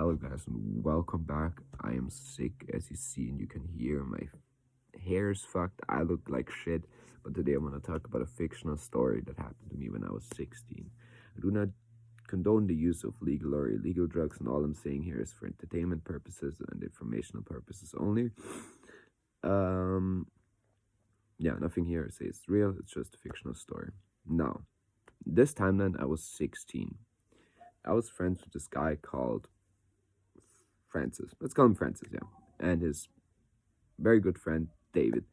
Hello guys and welcome back. I am sick as you see and you can hear my hair is fucked. I look like shit. But today I'm gonna talk about a fictional story that happened to me when I was 16. I do not condone the use of legal or illegal drugs, and all I'm saying here is for entertainment purposes and informational purposes only. Um yeah, nothing here says it's real, it's just a fictional story. Now, this timeline I was 16. I was friends with this guy called Francis. Let's call him Francis, yeah. And his very good friend, David.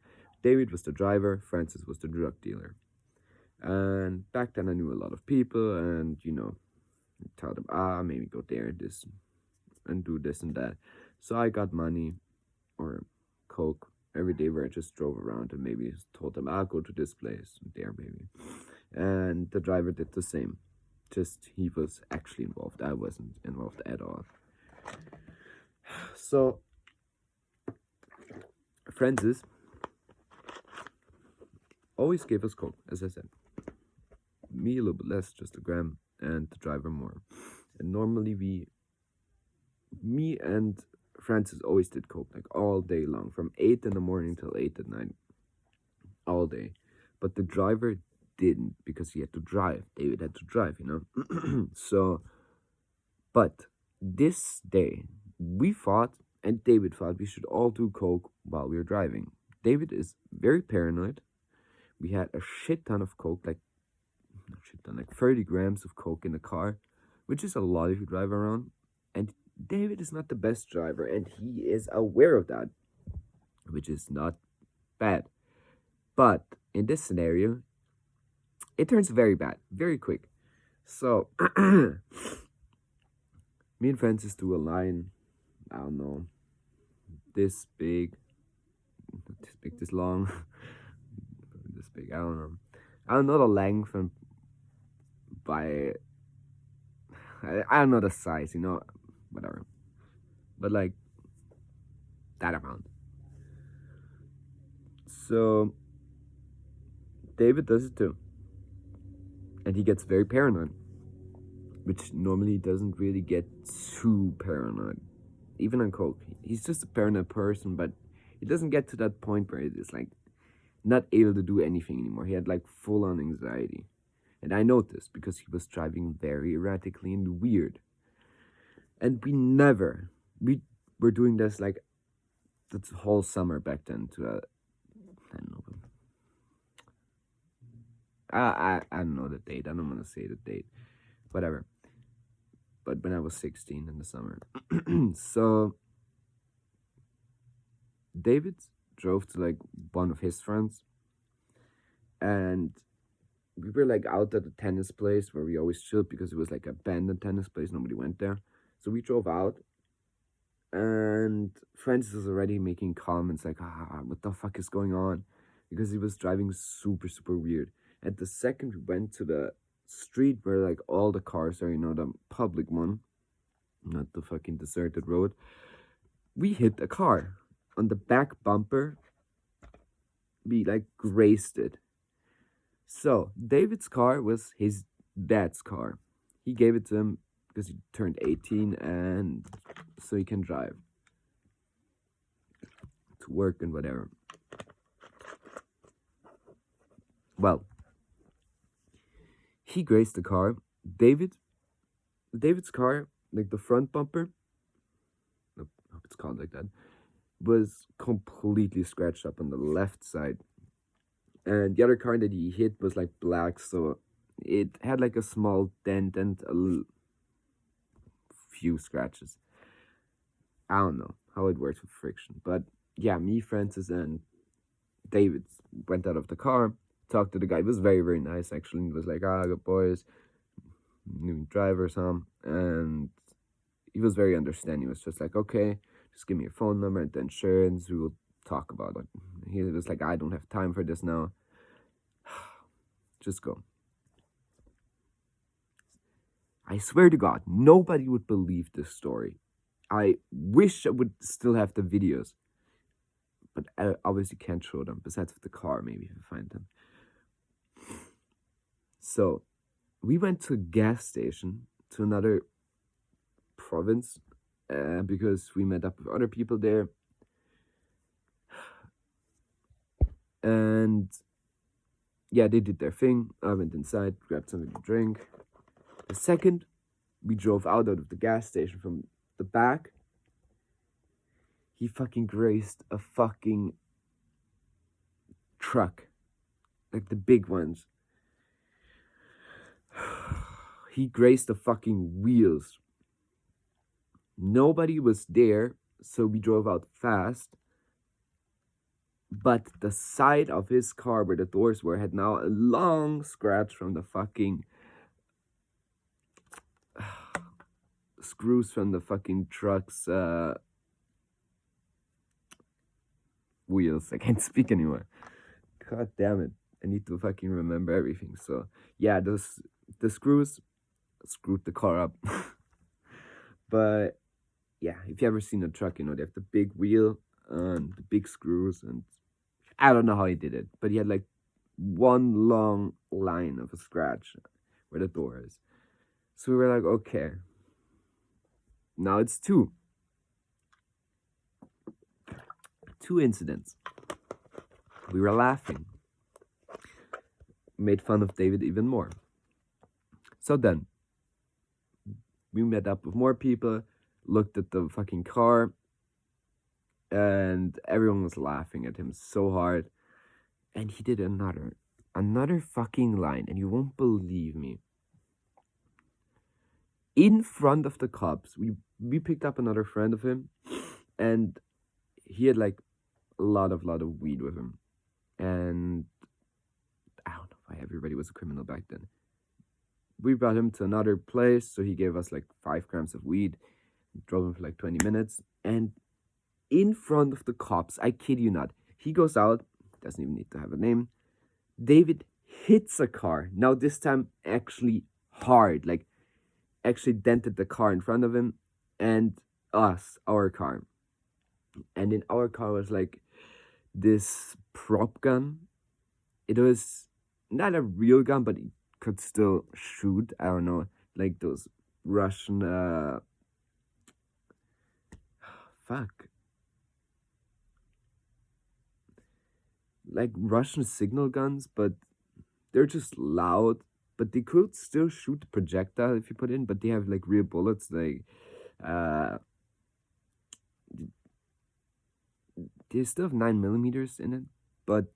David was the driver, Francis was the drug dealer. And back then I knew a lot of people and, tell them, maybe go there, this, and do this and that. So I got money or coke every day where I just drove around and maybe told them, I'll go to this place, there, maybe. And the driver did the same. Just he was actually involved. I wasn't involved at all. So Francis always gave us coke, as I said. Me a little bit less, just a gram, and the driver more. And normally me and Francis always did coke, like all day long, from 8 in the morning till 8 at night, all day. But the driver didn't because he had to drive. David had to drive, So, but this day, we thought, and David thought, we should all do coke while we were driving. David is very paranoid. We had a shit ton of coke, like 30 grams of coke in the car, which is a lot if you drive around. And David is not the best driver, and he is aware of that, which is not bad. But in this scenario, it turns very bad, very quick. So, me and Francis do a line, I don't know, this big, this long, this big, I don't know. I don't know the length and by I don't know the size, whatever. But like that amount. So David does it too. And he gets very paranoid. Which normally doesn't really get too paranoid. Even on coke. He's just a paranoid person, but he doesn't get to that point where he's like not able to do anything anymore. He had like full on anxiety. And I noticed because he was driving very erratically and weird. And we were doing this like the whole summer back then to I don't know. I don't know the date. I don't want to say the date. Whatever. But when I was 16 in the summer. So David drove to like one of his friends. And we were like out at the tennis place where we always chilled because it was like a abandoned tennis place. Nobody went there. So we drove out. And Francis was already making comments like, what the fuck is going on? Because he was driving super, super weird. And the second we went to the street where like all the cars are, the public one, not the fucking deserted road, we hit a car. On the back bumper, we like grazed it. So David's car was his dad's car. He gave it to him because he turned 18 and so he can drive to work and whatever. Well, he grazed the car. David's car, like the front bumper, I hope it's called like that, was completely scratched up on the left side. And the other car that he hit was like black, so it had like a small dent and few scratches. I don't know how it works with friction, but yeah, me, Francis, and David went out of the car, talked to the guy. It was very, very nice actually. He was like, good boys, new driver, and he was very understanding. He was just like, okay, just give me your phone number and the insurance. We will talk about it. He was like, I don't have time for this now. Just go. I swear to God, nobody would believe this story. I wish I would still have the videos, but I obviously can't show them, besides the car, maybe if I find them. So, we went to a gas station to another province, because we met up with other people there. And yeah, they did their thing. I went inside, grabbed something to drink. The second we drove out of the gas station from the back, he fucking grazed a fucking truck. Like the big ones. He grazed the fucking wheels. Nobody was there, so we drove out fast. But the side of his car where the doors were had now a long scratch from the fucking screws from the fucking truck's wheels. I can't speak anymore. God damn it. I need to fucking remember everything. So yeah, the screws screwed the car up. But yeah, if you ever seen a truck, you know, they have the big wheel and the big screws, and I don't know how he did it, but he had like one long line of a scratch where the door is. So we were like, okay, now it's two incidents. We were laughing, made fun of David even more. So then we met up with more people, looked at the fucking car, and everyone was laughing at him so hard. And he did another fucking line, and you won't believe me. In front of the cops, we picked up another friend of him, and he had like a lot of weed with him. And I don't know why everybody was a criminal back then. We brought him to another place, so he gave us like 5 grams of weed, drove him for like 20 minutes, and in front of the cops, I kid you not, he goes out, doesn't even need to have a name, David hits a car, now this time actually hard, like actually dented the car in front of him, and us, our car. And in our car was like this prop gun. It was not a real gun, but it could still shoot. I don't know, like those Russian like Russian signal guns, but they're just loud. But they could still shoot projectile if you put in, but they have like real bullets. Like they still have 9mm in it, but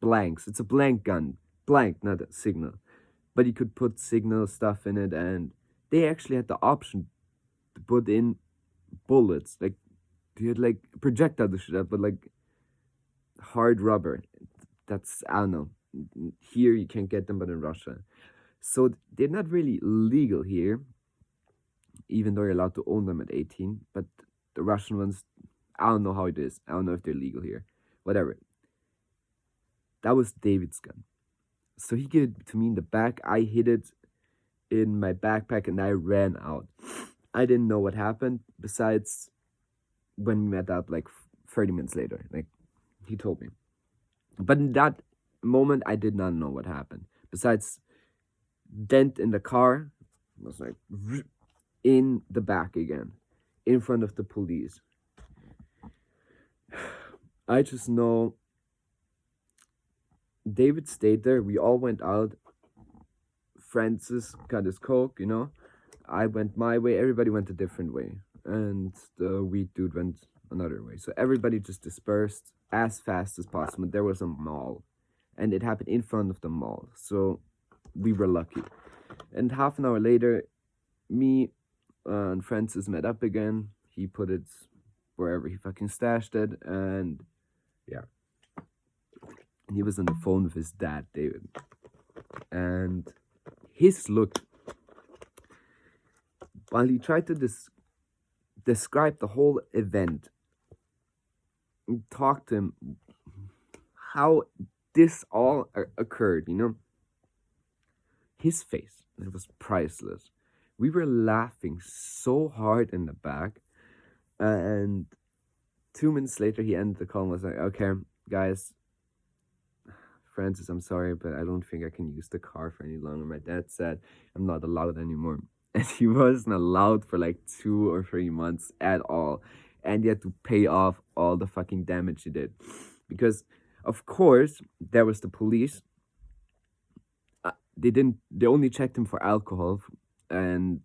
blanks. It's a blank gun, blank, not a signal. But you could put signal stuff in it, and they actually had the option to put in bullets. Like they had like projectile to shoot at, but like hard rubber. That's, I don't know. Here you can't get them, but in Russia. So they're not really legal here, even though you're allowed to own them at 18. But the Russian ones, I don't know how it is. I don't know if they're legal here. Whatever. That was David's gun. So he gave it to me in the back. I hid it in my backpack and I ran out. I didn't know what happened besides when we met up like 30 minutes later. Like he told me. But in that moment, I did not know what happened. Besides, dent in the car was like in the back again, in front of the police. I just know David stayed there. We all went out. Francis got his coke, you know. I went my way. Everybody went a different way. And the weed dude went another way. So everybody just dispersed as fast as possible. There was a mall. And it happened in front of the mall. So we were lucky. And half an hour later, me and Francis met up again. He put it wherever he fucking stashed it. And yeah. And he was on the phone with his dad, David. And his look, while he tried to describe the whole event, and talk to him how this all occurred, you know, his face, it was priceless. We were laughing so hard in the back, and 2 minutes later he ended the call and was like, okay, guys, Francis, I'm sorry, but I don't think I can use the car for any longer. My dad said I'm not allowed anymore. and he wasn't allowed for like 2 or 3 months at all, and he had to pay off all the fucking damage he did, because of course there was the police. They only checked him for alcohol, and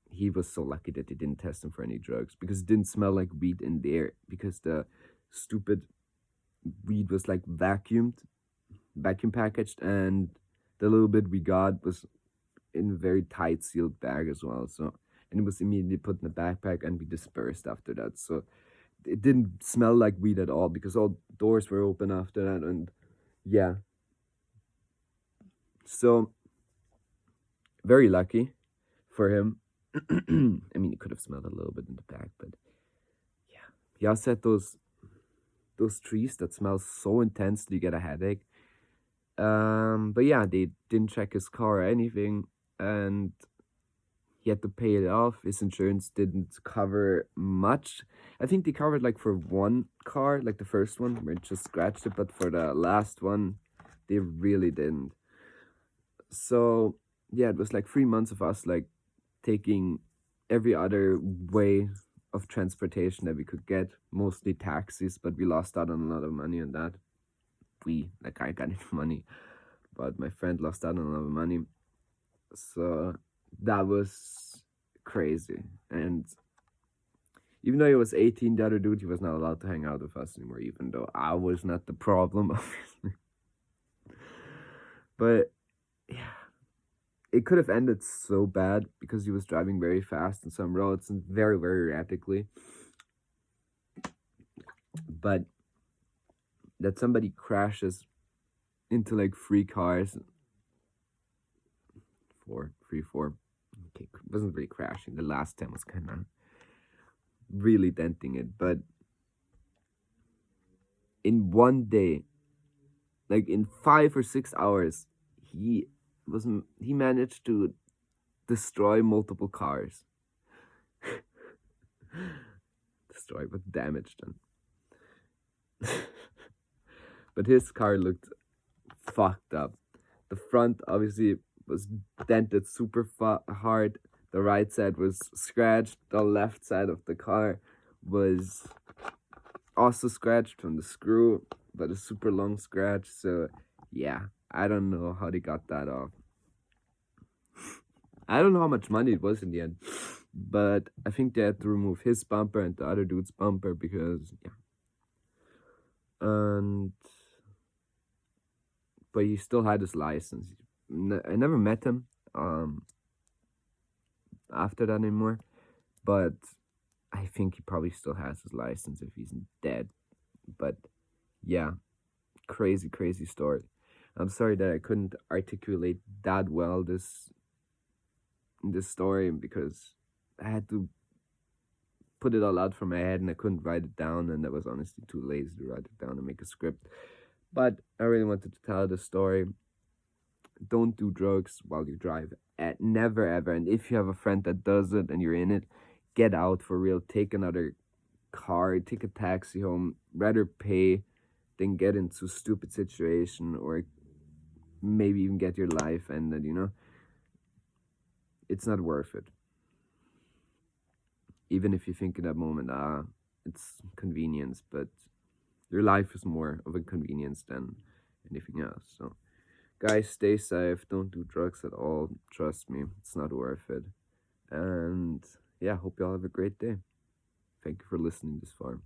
he was so lucky that they didn't test him for any drugs, because it didn't smell like weed in there, because the stupid weed was like vacuum packaged, and the little bit we got was in a very tight sealed bag as well. So, and it was immediately put in the backpack and we dispersed after that. So it didn't smell like weed at all, because all doors were open after that. And yeah, so very lucky for him. I mean, it could have smelled a little bit in the back, but yeah, he also had those trees that smell so intensely you get a headache. But yeah, they didn't check his car or anything, and he had to pay it off. His insurance didn't cover much. I think they covered like for one car, like the first one, where it just scratched it, but for the last one, they really didn't. So yeah, it was like 3 months of us like taking every other way of transportation that we could get, mostly taxis, but we lost out on a lot of money on that. Like I got enough money, but my friend lost out on a lot of money. So that was crazy. And even though he was 18, the other dude, he was not allowed to hang out with us anymore, even though I was not the problem, obviously. But yeah, it could have ended so bad because he was driving very fast on some roads and very, very erratically. But that somebody crashes into like 3 cars, four. Okay, wasn't really crashing. The last time was kind of really denting it, but in one day, like in 5 or 6 hours, he managed to destroy multiple cars. Destroy, but damaged them. But his car looked fucked up. The front obviously was dented super hard. The right side was scratched. The left side of the car was also scratched from the screw, but a super long scratch. So yeah, I don't know how they got that off. I don't know how much money it was in the end, but I think they had to remove his bumper and the other dude's bumper because yeah. And but he still had his license. I never met him after that anymore, but I think he probably still has his license if he's dead. But yeah, crazy story. I'm sorry that I couldn't articulate that well this story, because I had to put it all out from my head and I couldn't write it down, and I was honestly too lazy to write it down and make a script. But I really wanted to tell the story. Don't do drugs while you drive. Never ever. And if you have a friend that does it and you're in it, get out for real. Take another car, take a taxi home. Rather pay than get into a stupid situation or maybe even get your life ended, you know? It's not worth it. Even if you think in that moment, it's convenience, but your life is more of a convenience than anything else. So, guys, stay safe. Don't do drugs at all. Trust me, it's not worth it. And yeah, hope y'all have a great day. Thank you for listening this far.